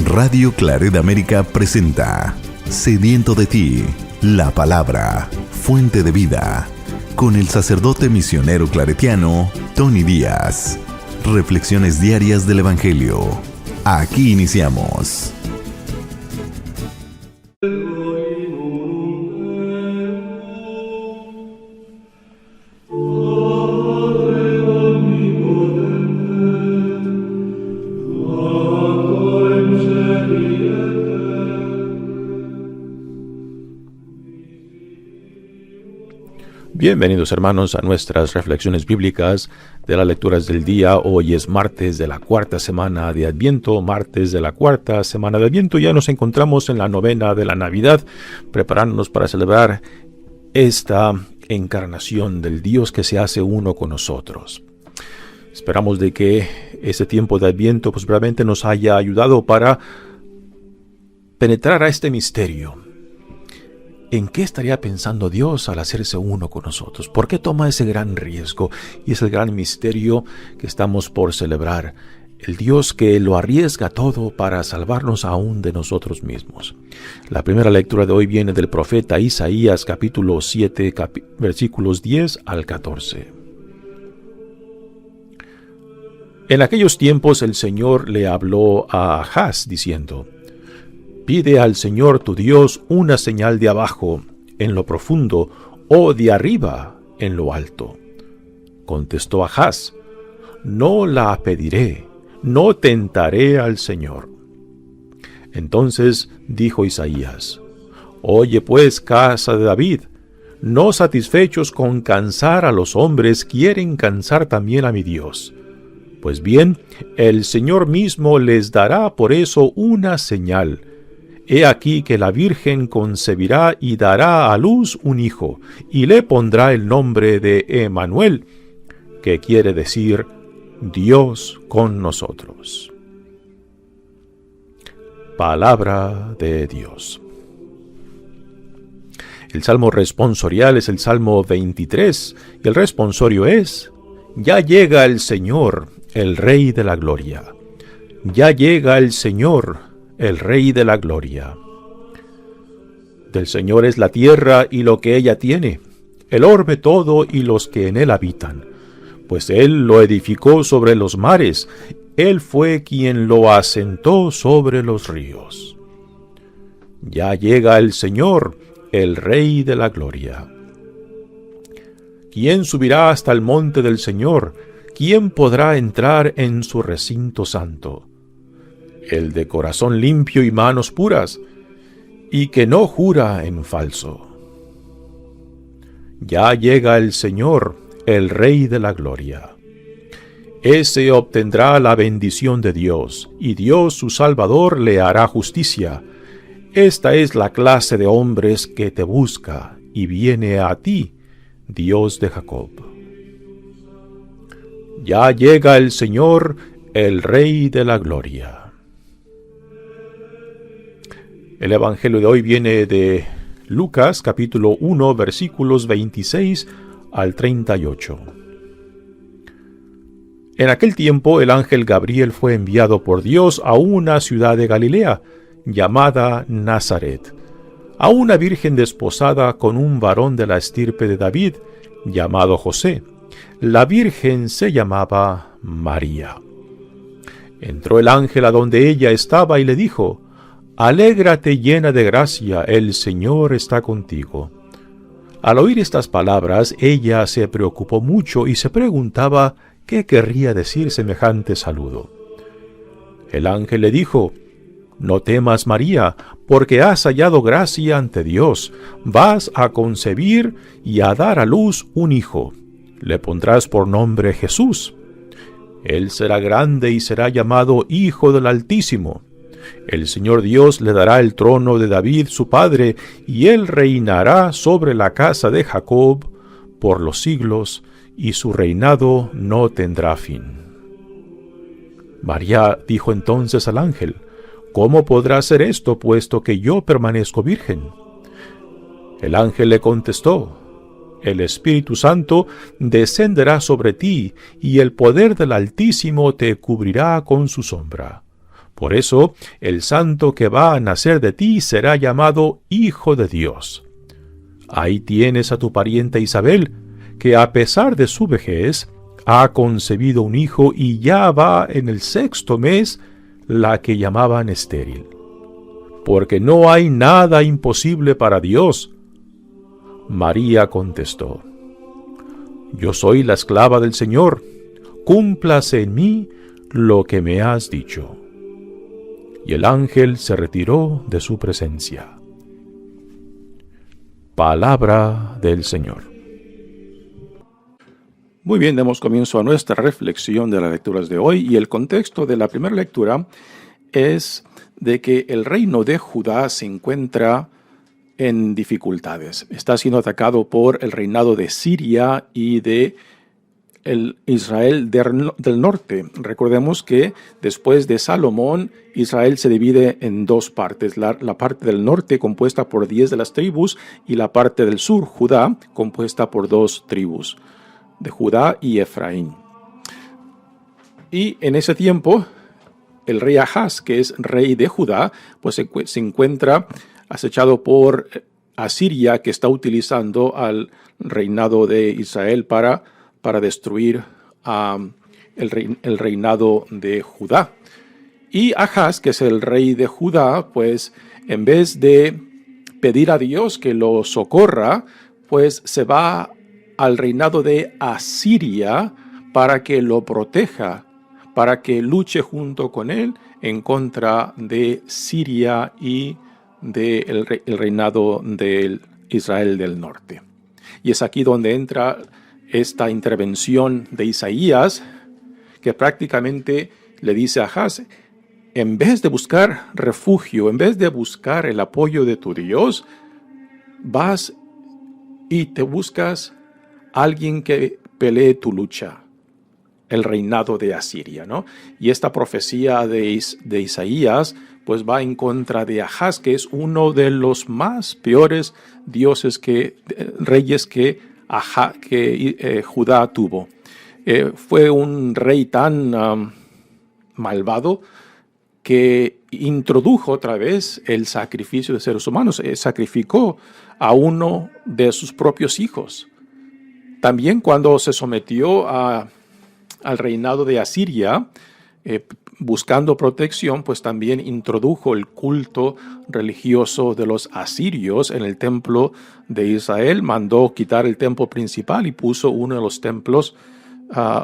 Radio Claret América presenta Sediento de ti, la palabra, fuente de vida, con el sacerdote misionero claretiano Tony Díaz. Reflexiones diarias del Evangelio. Aquí iniciamos. Bienvenidos hermanos a nuestras reflexiones bíblicas de las lecturas del día. Hoy es martes de la cuarta semana de Adviento, Ya nos encontramos en la novena de la Navidad, preparándonos para celebrar esta encarnación del Dios que se hace uno con nosotros. Esperamos de que este tiempo de Adviento realmente nos haya ayudado para penetrar a este misterio. ¿En qué estaría pensando Dios al hacerse uno con nosotros? ¿Por qué toma ese gran riesgo? Y es el gran misterio que estamos por celebrar. El Dios que lo arriesga todo para salvarnos aún de nosotros mismos. La primera lectura de hoy viene del profeta Isaías, capítulo 7, versículos 10 al 14. En aquellos tiempos el Señor le habló a Ahaz diciendo: Pide al Señor tu Dios una señal de abajo, en lo profundo, o de arriba, en lo alto. Contestó Ahaz: No la pediré, no tentaré al Señor. Entonces dijo Isaías: Oye pues, casa de David, no satisfechos con cansar a los hombres, quieren cansar también a mi Dios. Pues bien, el Señor mismo les dará por eso una señal. He aquí que la Virgen concebirá y dará a luz un hijo, y le pondrá el nombre de Emmanuel, que quiere decir Dios con nosotros. Palabra de Dios. El salmo responsorial es el Salmo 23, y el responsorio es: Ya llega el Señor, el Rey de la Gloria. Ya llega el Señor, el Rey de la Gloria. Del Señor es la tierra y lo que ella tiene, el orbe todo y los que en él habitan. Pues Él lo edificó sobre los mares, Él fue quien lo asentó sobre los ríos. Ya llega el Señor, el Rey de la Gloria. ¿Quién subirá hasta el monte del Señor? ¿Quién podrá entrar en su recinto santo? El de corazón limpio y manos puras, y que no jura en falso. Ya llega el Señor, el Rey de la Gloria. Ese obtendrá la bendición de Dios, y Dios su Salvador le hará justicia. Esta es la clase de hombres que te busca, y viene a ti, Dios de Jacob. Ya llega el Señor, el Rey de la Gloria. El Evangelio de hoy viene de Lucas, capítulo 1, versículos 26 al 38. En aquel tiempo el ángel Gabriel fue enviado por Dios a una ciudad de Galilea, llamada Nazaret, a una virgen desposada con un varón de la estirpe de David, llamado José. La virgen se llamaba María. Entró el ángel a donde ella estaba y le dijo: Alégrate llena de gracia, el Señor está contigo. Al oír estas palabras, ella se preocupó mucho y se preguntaba qué querría decir semejante saludo. El ángel le dijo: No temas, María, porque has hallado gracia ante Dios. Vas a concebir y a dar a luz un hijo. Le pondrás por nombre Jesús. Él será grande y será llamado Hijo del Altísimo. El Señor Dios le dará el trono de David su padre, y él reinará sobre la casa de Jacob por los siglos, y su reinado no tendrá fin. María dijo entonces al ángel: ¿Cómo podrá ser esto, puesto que yo permanezco virgen? El ángel le contestó: El Espíritu Santo descenderá sobre ti, y el poder del Altísimo te cubrirá con su sombra. Por eso, el santo que va a nacer de ti será llamado Hijo de Dios. Ahí tienes a tu pariente Isabel, que a pesar de su vejez, ha concebido un hijo y ya va en el 6º mes, la que llamaban estéril. Porque no hay nada imposible para Dios. María contestó: Yo soy la esclava del Señor, cúmplase en mí lo que me has dicho. Y el ángel se retiró de su presencia. Palabra del Señor. Muy bien, damos comienzo a nuestra reflexión de las lecturas de hoy, y el contexto de la primera lectura es de que el reino de Judá se encuentra en dificultades. Está siendo atacado por el reinado de Siria y de el Israel del norte. Recordemos que después de Salomón, Israel se divide en dos partes. La parte del norte, compuesta por 10 de las tribus, y la parte del sur, Judá, compuesta por 2 tribus, de Judá y Efraín. Y en ese tiempo, el rey Ahaz, que es rey de Judá, pues se encuentra acechado por Asiria, que está utilizando al reinado de Israel para destruir el reinado de Judá. Y Ahaz, que es el rey de Judá, pues en vez de pedir a Dios que lo socorra, pues se va al reinado de Asiria para que lo proteja, para que luche junto con él en contra de Siria y del reinado de Israel del norte. Y es aquí donde entra esta intervención de Isaías, que prácticamente le dice a Ahaz: en vez de buscar refugio, en vez de buscar el apoyo de tu Dios, vas y te buscas a alguien que pelee tu lucha, el reinado de Asiria, ¿no? Y esta profecía de Isaías pues va en contra de Ahaz, que es uno de los más peores reyes que Judá tuvo. Fue un rey tan malvado que introdujo otra vez el sacrificio de seres humanos. Sacrificó a uno de sus propios hijos. También cuando se sometió al reinado de Asiria, buscando protección, pues también introdujo el culto religioso de los asirios en el templo de Israel. Mandó quitar el templo principal y puso uno de los templos,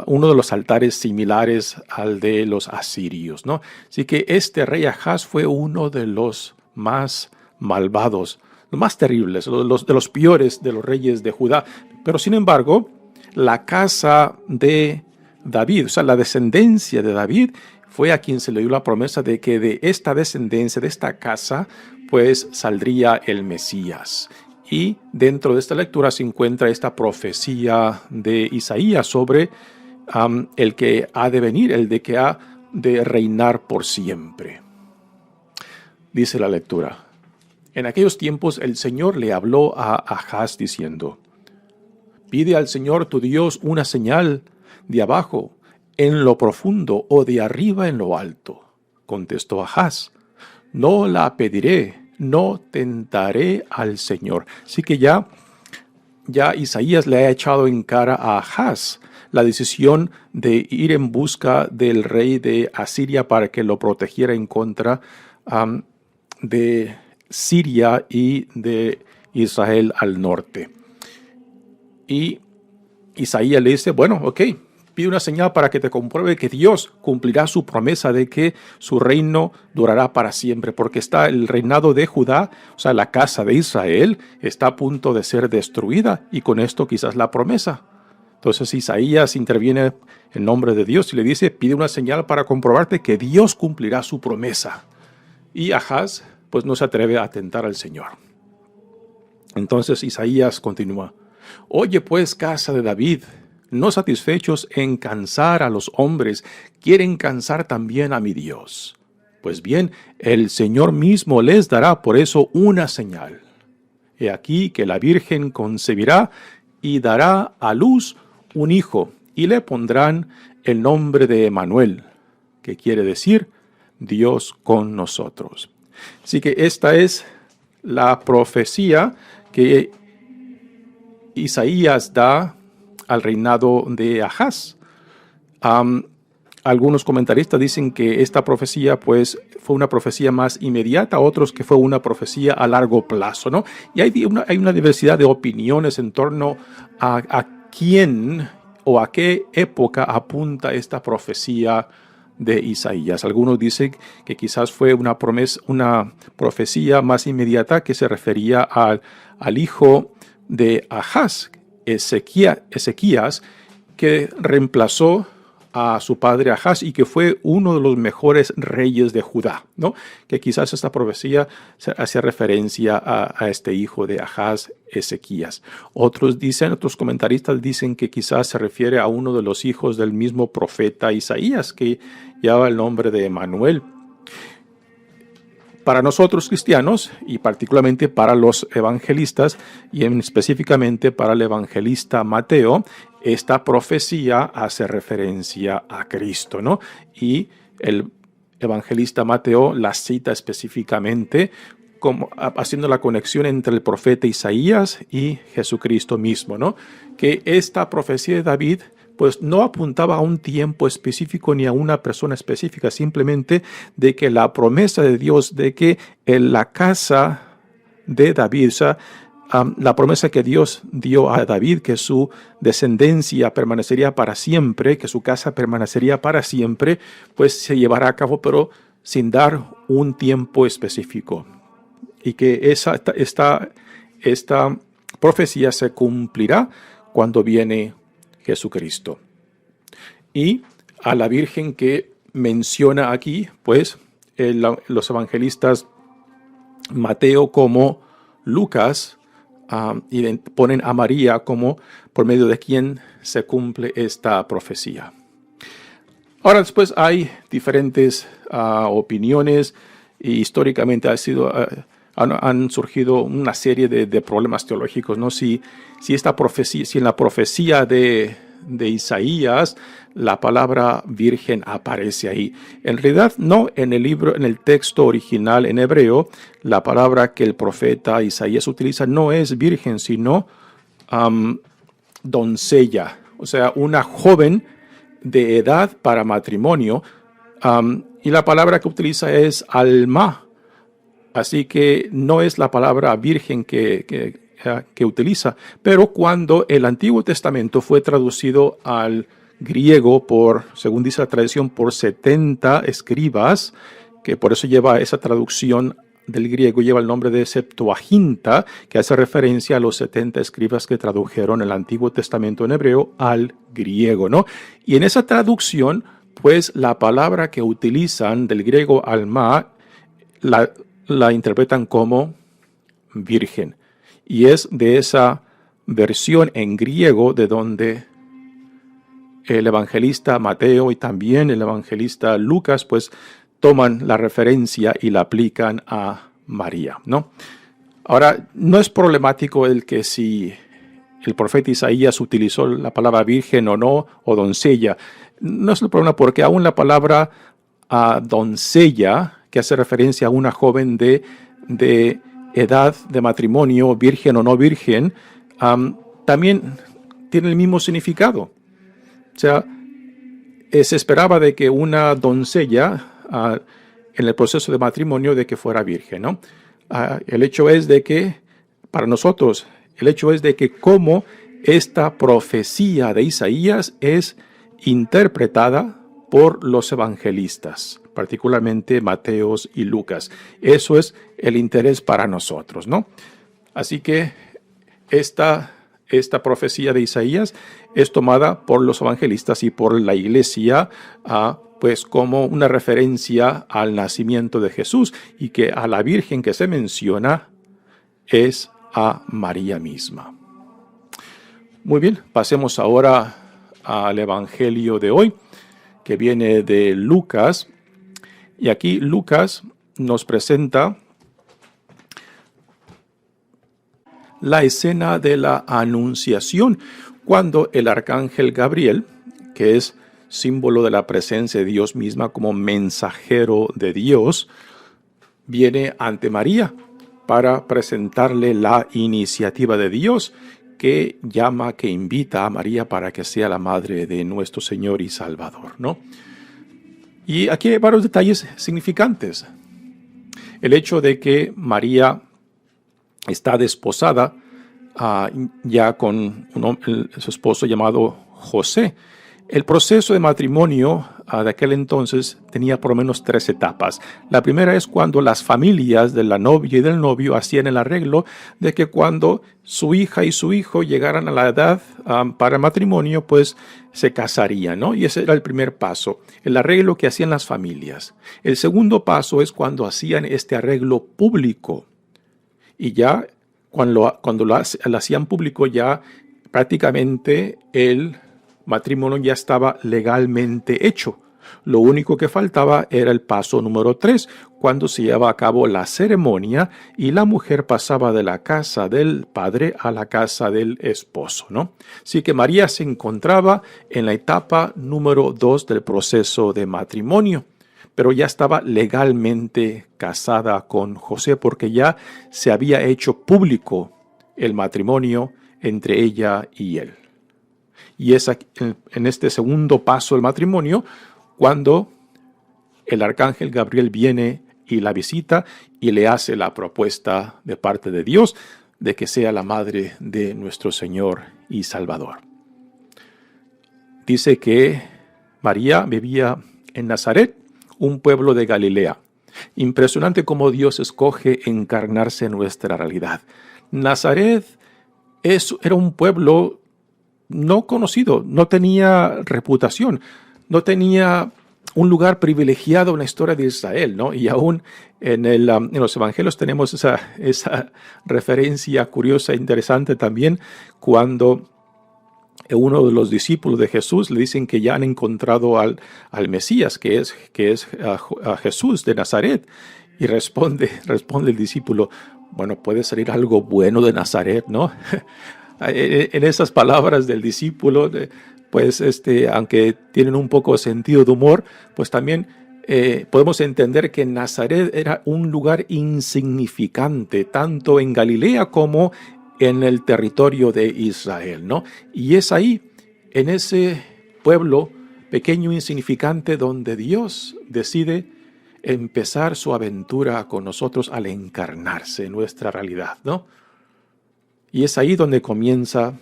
uno de los altares similares al de los asirios, ¿no? Así que este rey Ahaz fue uno de los más malvados, los más terribles, de los peores de los reyes de Judá. Pero sin embargo, la casa de David, o sea, la descendencia de David, fue a quien se le dio la promesa de que de esta descendencia, de esta casa, pues saldría el Mesías. Y dentro de esta lectura se encuentra esta profecía de Isaías sobre el que ha de venir, el de que ha de reinar por siempre. Dice la lectura: en aquellos tiempos el Señor le habló a Ahaz diciendo: pide al Señor tu Dios una señal de abajo en lo profundo o de arriba en lo alto. Contestó Ahaz: no la pediré, no tentaré al Señor. Así que ya Isaías le ha echado en cara a Ahaz la decisión de ir en busca del rey de Asiria para que lo protegiera en contra de Siria y de Israel al norte. Y Isaías le dice: bueno, ok, pide una señal para que te compruebe que Dios cumplirá su promesa de que su reino durará para siempre, porque está el reinado de Judá, o sea, la casa de Israel, está a punto de ser destruida, y con esto quizás la promesa. Entonces Isaías interviene en nombre de Dios y le dice: pide una señal para comprobarte que Dios cumplirá su promesa. Y Ahaz pues no se atreve a tentar al Señor. Entonces Isaías continúa: oye pues, casa de David, no satisfechos en cansar a los hombres, quieren cansar también a mi Dios. Pues bien, el Señor mismo les dará por eso una señal. He aquí que la Virgen concebirá y dará a luz un hijo, y le pondrán el nombre de Emmanuel, que quiere decir Dios con nosotros. Así que esta es la profecía que Isaías da al reinado de Ahaz. Algunos comentaristas dicen que esta profecía pues fue una profecía más inmediata, otros que fue una profecía a largo plazo, ¿no? Y hay una diversidad de opiniones en torno a quién o a qué época apunta esta profecía de Isaías. Algunos dicen que quizás fue una profecía más inmediata que se refería al hijo de Ahaz, Ezequías, que reemplazó a su padre Ahaz y que fue uno de los mejores reyes de Judá, ¿no? Que quizás esta profecía hacía referencia a este hijo de Ahaz, Ezequías. Otros comentaristas dicen que quizás se refiere a uno de los hijos del mismo profeta Isaías, que lleva el nombre de Emanuel. Para nosotros cristianos, y particularmente para los evangelistas, y específicamente para el evangelista Mateo, esta profecía hace referencia a Cristo, ¿no? Y el evangelista Mateo la cita específicamente como haciendo la conexión entre el profeta Isaías y Jesucristo mismo, ¿no? Que esta profecía de David pues no apuntaba a un tiempo específico ni a una persona específica, simplemente de que la promesa de Dios de que en la casa de David, o sea, la promesa que Dios dio a David, que su descendencia permanecería para siempre, que su casa permanecería para siempre, pues se llevará a cabo, pero sin dar un tiempo específico. Y que esta profecía se cumplirá cuando viene Jesucristo. Y a la Virgen que menciona aquí, pues los evangelistas Mateo como Lucas y ponen a María como por medio de quien se cumple esta profecía. Ahora después hay diferentes opiniones y históricamente han surgido una serie de problemas teológicos, ¿no? Si en la profecía de Isaías la palabra virgen aparece ahí. En realidad no, en el texto original en hebreo, la palabra que el profeta Isaías utiliza no es virgen, sino doncella, o sea, una joven de edad para matrimonio, y la palabra que utiliza es alma. Así que no es la palabra virgen que utiliza. Pero cuando el Antiguo Testamento fue traducido al griego según dice la tradición, por 70 escribas, que por eso lleva esa traducción del griego, lleva el nombre de Septuaginta, que hace referencia a los 70 escribas que tradujeron el Antiguo Testamento en hebreo al griego, ¿no? Y en esa traducción, pues la palabra que utilizan del griego alma, la interpretan como virgen. Y es de esa versión en griego de donde el evangelista Mateo y también el evangelista Lucas pues toman la referencia y la aplican a María, ¿no? Ahora, no es problemático el que si el profeta Isaías utilizó la palabra virgen o no, o doncella. No es el problema porque aún la palabra doncella, que hace referencia a una joven de edad de matrimonio, virgen o no virgen, también tiene el mismo significado. O sea, se esperaba de que una doncella en el proceso de matrimonio de que fuera virgen, ¿no? El hecho es de que, para nosotros, cómo esta profecía de Isaías es interpretada por los evangelistas, particularmente Mateos y Lucas. Eso es el interés para nosotros, ¿no? Así que esta profecía de Isaías es tomada por los evangelistas y por la iglesia pues como una referencia al nacimiento de Jesús, y que a la Virgen que se menciona es a María misma. Muy bien, pasemos ahora al Evangelio de hoy, que viene de Lucas. Y aquí Lucas nos presenta la escena de la Anunciación, cuando el arcángel Gabriel, que es símbolo de la presencia de Dios misma como mensajero de Dios, viene ante María para presentarle la iniciativa de Dios que llama, que invita a María para que sea la madre de nuestro Señor y Salvador, ¿no? Y aquí hay varios detalles significantes. El hecho de que María está desposada ya con su esposo llamado José. El proceso de matrimonio de aquel entonces tenía por lo menos 3 etapas. La primera es cuando las familias de la novia y del novio hacían el arreglo de que cuando su hija y su hijo llegaran a la edad para el matrimonio, pues se casarían, ¿no? Y ese era el primer paso, el arreglo que hacían las familias. El segundo paso es cuando hacían este arreglo público. Y ya cuando lo hacían público, ya prácticamente el matrimonio ya estaba legalmente hecho. Lo único que faltaba era el paso número 3, cuando se llevaba a cabo la ceremonia y la mujer pasaba de la casa del padre a la casa del esposo, ¿no? Así que María se encontraba en la etapa número 2 del proceso de matrimonio, pero ya estaba legalmente casada con José porque ya se había hecho público el matrimonio entre ella y él. Y es en este segundo paso del matrimonio cuando el arcángel Gabriel viene y la visita y le hace la propuesta de parte de Dios de que sea la madre de nuestro Señor y Salvador. Dice que María vivía en Nazaret, un pueblo de Galilea. Impresionante cómo Dios escoge encarnarse en nuestra realidad. Nazaret era un pueblo no conocido, no tenía reputación, no tenía un lugar privilegiado en la historia de Israel, ¿no? Y aún en los evangelios tenemos esa referencia curiosa e interesante también cuando uno de los discípulos de Jesús le dicen que ya han encontrado al Mesías, que es a Jesús de Nazaret. Y responde el discípulo, bueno, puede salir algo bueno de Nazaret, ¿no? En esas palabras del discípulo, pues aunque tienen un poco de sentido de humor, pues también podemos entender que Nazaret era un lugar insignificante, tanto en Galilea como en el territorio de Israel, ¿no? Y es ahí, en ese pueblo pequeño, insignificante, donde Dios decide empezar su aventura con nosotros al encarnarse en nuestra realidad, ¿no? Y es ahí donde comienza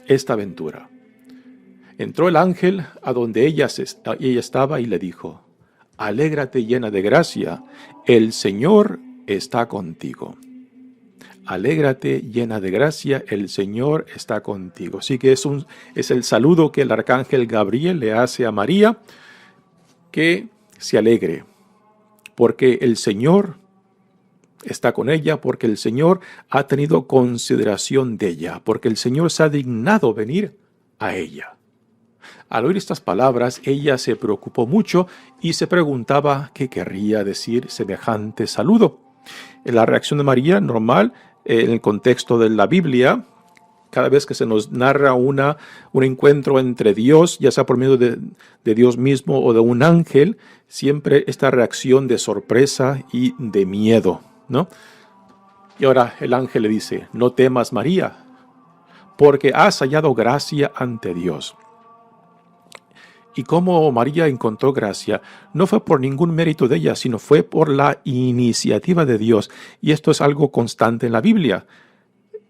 esta aventura. Entró el ángel a donde ella estaba y le dijo, alégrate llena de gracia, el Señor está contigo. Alégrate llena de gracia, el Señor está contigo. Así que es el saludo que el arcángel Gabriel le hace a María, que se alegre, porque el Señor está con ella, porque el Señor ha tenido consideración de ella, porque el Señor se ha dignado venir a ella. Al oír estas palabras, ella se preocupó mucho y se preguntaba qué querría decir semejante saludo. La reacción de María, normal, en el contexto de la Biblia, cada vez que se nos narra un encuentro entre Dios, ya sea por medio de Dios mismo o de un ángel, siempre esta reacción de sorpresa y de miedo, ¿no? Y ahora el ángel le dice, no temas, María, porque has hallado gracia ante Dios. Y como María encontró gracia, no fue por ningún mérito de ella, sino fue por la iniciativa de Dios. Y esto es algo constante en la Biblia.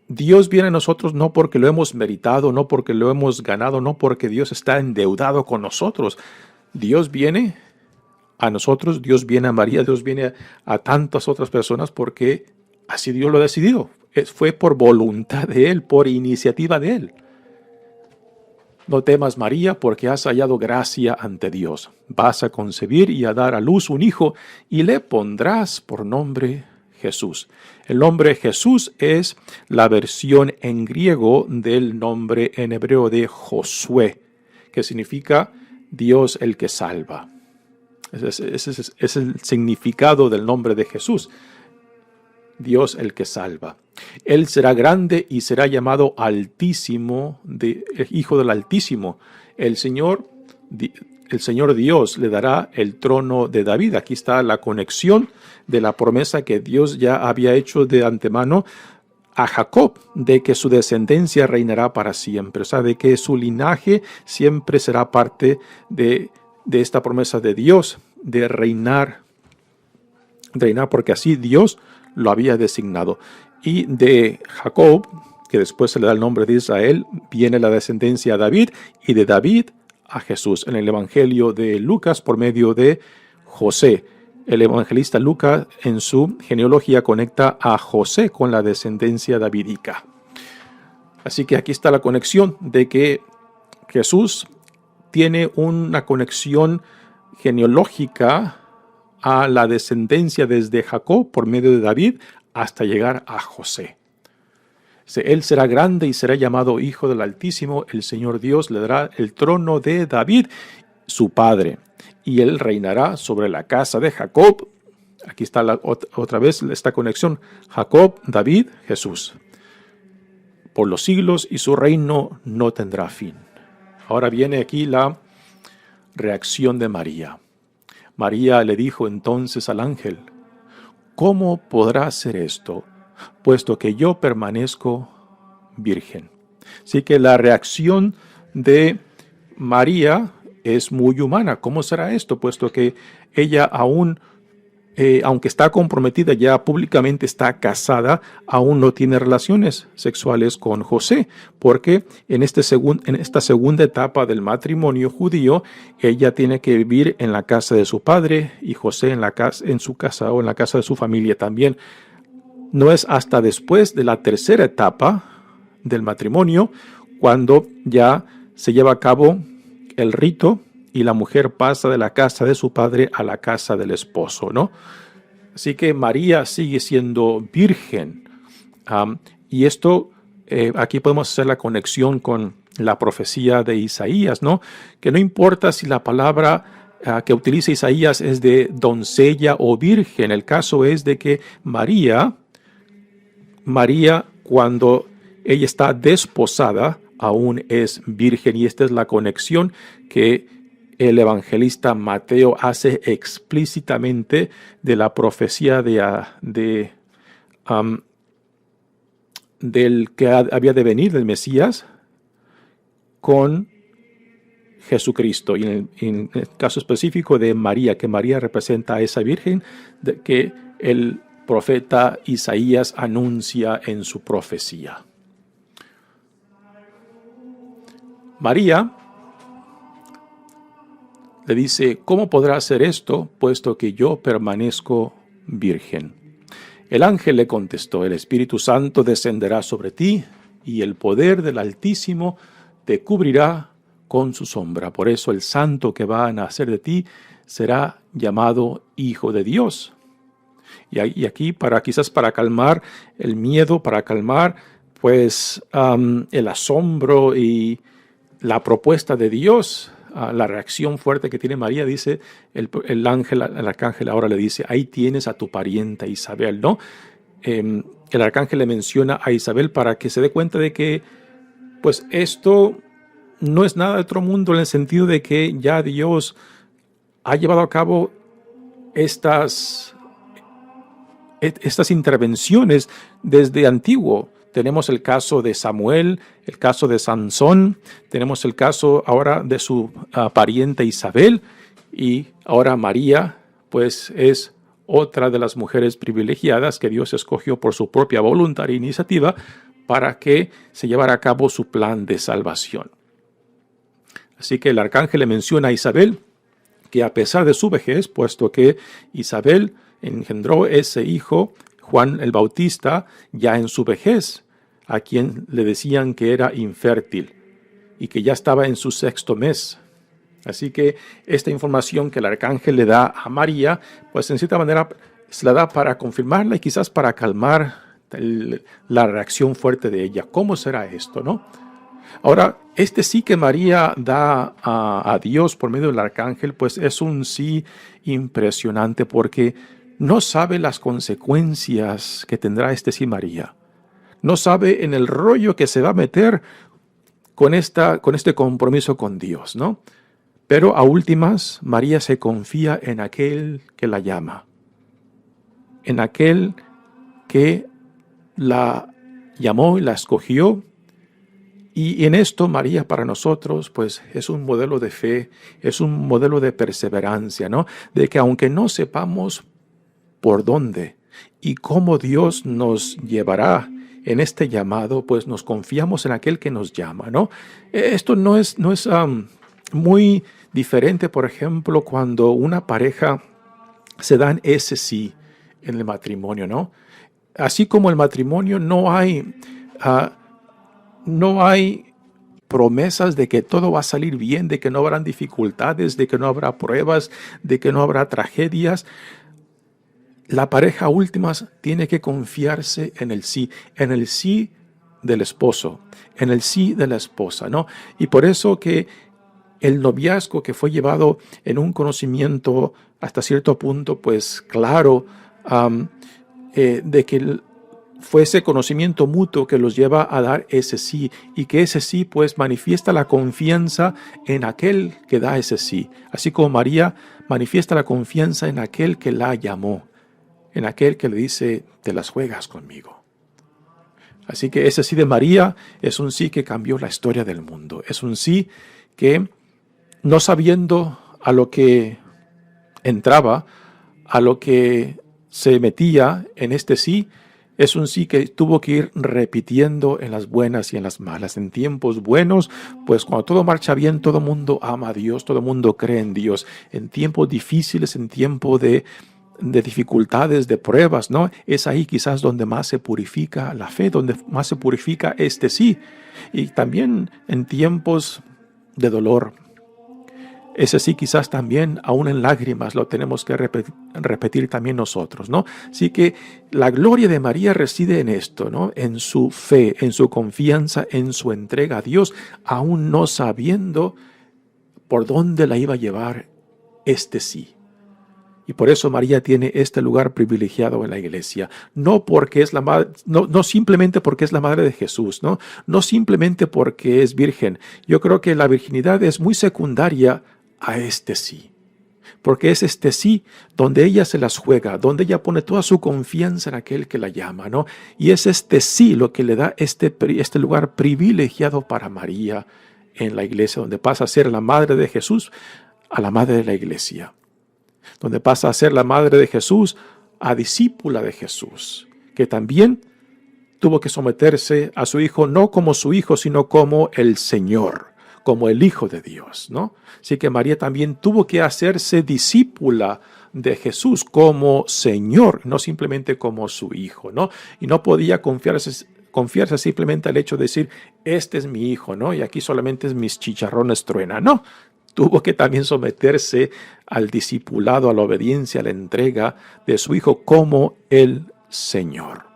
Dios viene a nosotros no porque lo hemos meritado, no porque lo hemos ganado, no porque Dios está endeudado con nosotros. Dios viene a nosotros, Dios viene a María, Dios viene a tantas otras personas porque así Dios lo ha decidido. Fue por voluntad de Él, por iniciativa de Él. No temas, María, porque has hallado gracia ante Dios. Vas a concebir y a dar a luz un hijo y le pondrás por nombre Jesús. El nombre Jesús es la versión en griego del nombre en hebreo de Josué, que significa Dios el que salva. Ese es el significado del nombre de Jesús. Dios el que salva. Él será grande y será llamado Altísimo, Hijo del Altísimo. El Señor el Señor Dios le dará el trono de David. Aquí está la conexión de la promesa que Dios ya había hecho de antemano a Jacob, de que su descendencia reinará para siempre, o sea, de que su linaje siempre será parte de esta promesa de Dios, de reinar, porque así Dios lo había designado. Y de Jacob, que después se le da el nombre de Israel, viene la descendencia a David, y de David a Jesús. En el Evangelio de Lucas, por medio de José, el evangelista Lucas en su genealogía conecta a José con la descendencia davídica. Así que aquí está la conexión de que Jesús tiene una conexión genealógica a la descendencia desde Jacob por medio de David hasta llegar a José. Él será grande y será llamado Hijo del Altísimo. El Señor Dios le dará el trono de David, su padre, y él reinará sobre la casa de Jacob. Aquí está otra vez esta conexión. Jacob, David, Jesús. Por los siglos, y su reino no tendrá fin. Ahora viene aquí la reacción de María. María le dijo entonces al ángel: ¿cómo podrá ser esto, puesto que yo permanezco virgen? Así que la reacción de María es muy humana. ¿Cómo será esto? Puesto que ella aún, aunque está comprometida, ya públicamente está casada, aún no tiene relaciones sexuales con José, porque en esta segunda etapa del matrimonio judío, ella tiene que vivir en la casa de su padre y José en su casa o en la casa de su familia también. No es hasta después de la tercera etapa del matrimonio cuando ya se lleva a cabo el rito y la mujer pasa de la casa de su padre a la casa del esposo, ¿no? Así que María sigue siendo virgen. Y esto, aquí podemos hacer la conexión con la profecía de Isaías, ¿no? Que no importa si la palabra que utiliza Isaías es de doncella o virgen. El caso es de que María, cuando ella está desposada, aún es virgen, y esta es la conexión que el evangelista Mateo hace explícitamente de la profecía del que había de venir, del Mesías, con Jesucristo, y en el caso específico de María, que María representa a esa virgen que el profeta Isaías anuncia en su profecía. María le dice: ¿cómo podrá hacer esto, puesto que yo permanezco virgen? El ángel le contestó: el Espíritu Santo descenderá sobre ti, y el poder del Altísimo te cubrirá con su sombra. Por eso el santo que va a nacer de ti será llamado Hijo de Dios. Y aquí, quizás para calmar el miedo, para calmar pues el asombro y la propuesta de Dios, la reacción fuerte que tiene María, dice el arcángel ahora le dice: ahí tienes a tu parienta Isabel, ¿no? El arcángel le menciona a Isabel para que se dé cuenta de que pues esto no es nada de otro mundo, en el sentido de que ya Dios ha llevado a cabo estas intervenciones desde antiguo. Tenemos el caso de Samuel, el caso de Sansón, tenemos el caso ahora de su pariente Isabel, y ahora María pues es otra de las mujeres privilegiadas que Dios escogió por su propia voluntad e iniciativa para que se llevara a cabo su plan de salvación. Así que el arcángel le menciona a Isabel que a pesar de su vejez, puesto que Isabel engendró ese hijo, Juan el Bautista, ya en su vejez, a quien le decían que era infértil y que ya estaba en su 6º mes. Así que esta información que el arcángel le da a María, pues en cierta manera se la da para confirmarla y quizás para calmar la reacción fuerte de ella. ¿Cómo será esto, no? Ahora, sí que María da a Dios por medio del arcángel, pues es un sí impresionante, porque no sabe las consecuencias que tendrá sí María. No sabe en el rollo que se va a meter con este compromiso con Dios, ¿no? Pero a últimas, María se confía en aquel que la llama, en aquel que la llamó y la escogió. Y en esto María para nosotros pues es un modelo de fe, es un modelo de perseverancia, ¿no? De que aunque no sepamos por dónde y cómo Dios nos llevará en este llamado, pues nos confiamos en aquel que nos llama, ¿no? Esto no es muy diferente, por ejemplo, cuando una pareja se dan ese sí en el matrimonio, ¿no? Así como el matrimonio no hay promesas de que todo va a salir bien, de que no habrán dificultades, de que no habrá pruebas, de que no habrá tragedias. La pareja últimas tiene que confiarse en el sí del esposo, en el sí de la esposa, ¿no? Y por eso que el noviazgo que fue llevado en un conocimiento hasta cierto punto, pues claro, de que fue ese conocimiento mutuo que los lleva a dar ese sí, y que ese sí pues manifiesta la confianza en aquel que da ese sí, así como María manifiesta la confianza en aquel que la llamó, en aquel que le dice, te las juegas conmigo. Así que ese sí de María es un sí que cambió la historia del mundo, es un sí que, no sabiendo a lo que entraba, a lo que se metía en este sí, es un sí que tuvo que ir repitiendo en las buenas y en las malas. En tiempos buenos, pues cuando todo marcha bien, todo mundo ama a Dios, todo mundo cree en Dios. En tiempos difíciles, en tiempos de dificultades, de pruebas, ¿no? Es ahí quizás donde más se purifica la fe, donde más se purifica este sí. Y también en tiempos de dolor. Ese sí quizás también, aún en lágrimas, lo tenemos que repetir también nosotros, ¿no? Así que la gloria de María reside en esto, ¿no? En su fe, en su confianza, en su entrega a Dios, aún no sabiendo por dónde la iba a llevar este sí. Y por eso María tiene este lugar privilegiado en la iglesia. No porque es la madre, no simplemente porque es la madre de Jesús, ¿no? No simplemente porque es virgen. Yo creo que la virginidad es muy secundaria a este sí. Porque es este sí donde ella se las juega, donde ella pone toda su confianza en aquel que la llama, ¿no? Y es este sí lo que le da este lugar privilegiado para María en la iglesia, donde pasa a ser la madre de Jesús a la madre de la iglesia. Donde pasa a ser la madre de Jesús a discípula de Jesús, que también tuvo que someterse a su hijo, no como su hijo, sino como el Señor, como el Hijo de Dios, ¿no? Así que María también tuvo que hacerse discípula de Jesús como Señor, no simplemente como su hijo, ¿no? Y no podía confiarse simplemente al hecho de decir, este es mi hijo, ¿no? Y aquí solamente mis chicharrones truenan, no. Tuvo que también someterse al discipulado, a la obediencia, a la entrega de su hijo como el Señor.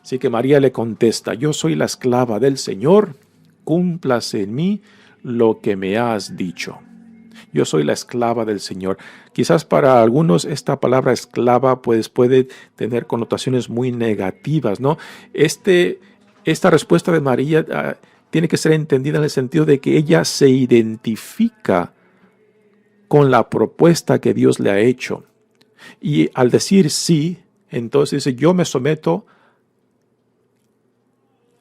Así que María le contesta, yo soy la esclava del Señor, cúmplase en mí lo que me has dicho. Yo soy la esclava del Señor. Quizás para algunos esta palabra esclava pues puede tener connotaciones muy negativas, ¿no? Esta respuesta de María tiene que ser entendida en el sentido de que ella se identifica con la propuesta que Dios le ha hecho. Y al decir sí, entonces dice, yo me someto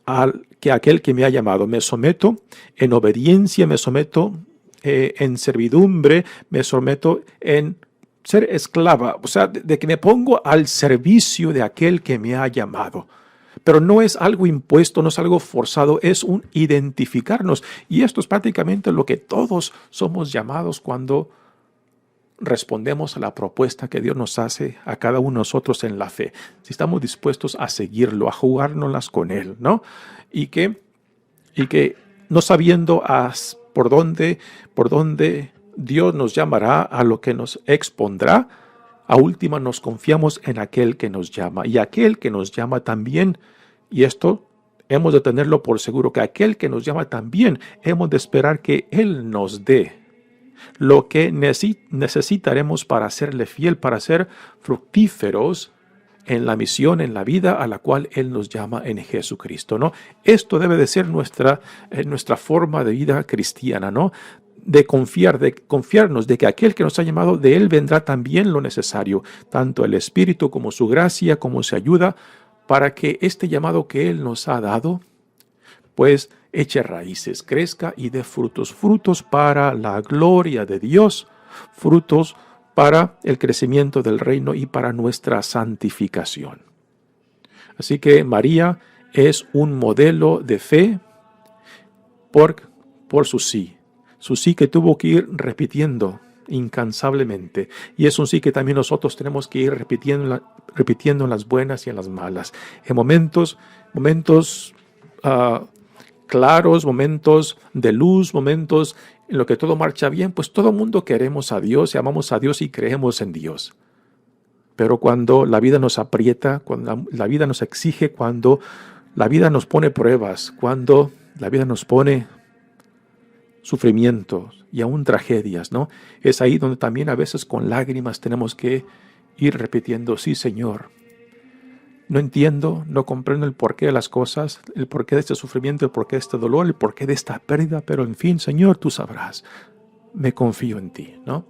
a aquel que me ha llamado. Me someto en obediencia, me someto en servidumbre, me someto en ser esclava. O sea, de que me pongo al servicio de aquel que me ha llamado. Pero no es algo impuesto, no es algo forzado, es un identificarnos. Y esto es prácticamente lo que todos somos llamados cuando respondemos a la propuesta que Dios nos hace a cada uno de nosotros en la fe. Si estamos dispuestos a seguirlo, a jugárnoslas con Él, ¿no? Y que no sabiendo por dónde Dios nos llamará, a lo que nos expondrá, a última nos confiamos en aquel que nos llama. Y aquel que nos llama también, y esto hemos de tenerlo por seguro, que aquel que nos llama también hemos de esperar que Él nos dé lo que necesitaremos para serle fiel, para ser fructíferos en la misión, en la vida a la cual Él nos llama en Jesucristo, ¿no? Esto debe de ser nuestra forma de vida cristiana, ¿no? De confiarnos de que aquel que nos ha llamado, de Él vendrá también lo necesario, tanto el Espíritu como su gracia, como su ayuda, para que este llamado que Él nos ha dado, pues eche raíces, crezca y dé frutos, frutos para la gloria de Dios, frutos para el crecimiento del reino y para nuestra santificación. Así que María es un modelo de fe por su sí que tuvo que ir repitiendo incansablemente, y es un sí que también nosotros tenemos que ir repitiendo en las buenas y en las malas, en momentos claros, momentos de luz, momentos en los que todo marcha bien, pues todo el mundo queremos a Dios y amamos a Dios y creemos en Dios. Pero cuando la vida nos aprieta, cuando la vida nos exige, cuando la vida nos pone pruebas, cuando la vida nos pone sufrimientos y aún tragedias, ¿no? Es ahí donde también a veces con lágrimas tenemos que ir repitiendo, sí, Señor, no entiendo, no comprendo el porqué de las cosas, el porqué de este sufrimiento, el porqué de este dolor, el porqué de esta pérdida, pero en fin, Señor, tú sabrás. Me confío en ti, ¿no?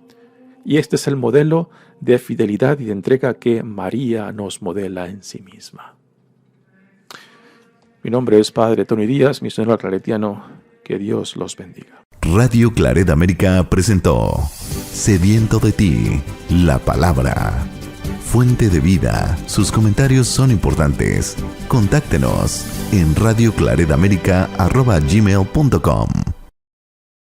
Y este es el modelo de fidelidad y de entrega que María nos modela en sí misma. Mi nombre es Padre Tony Díaz, misionero claretiano. Que Dios los bendiga. Radio Claret América presentó Sediento de ti, la palabra. Fuente de vida. Sus comentarios son importantes. Contáctenos en radioclaretamerica@gmail.com.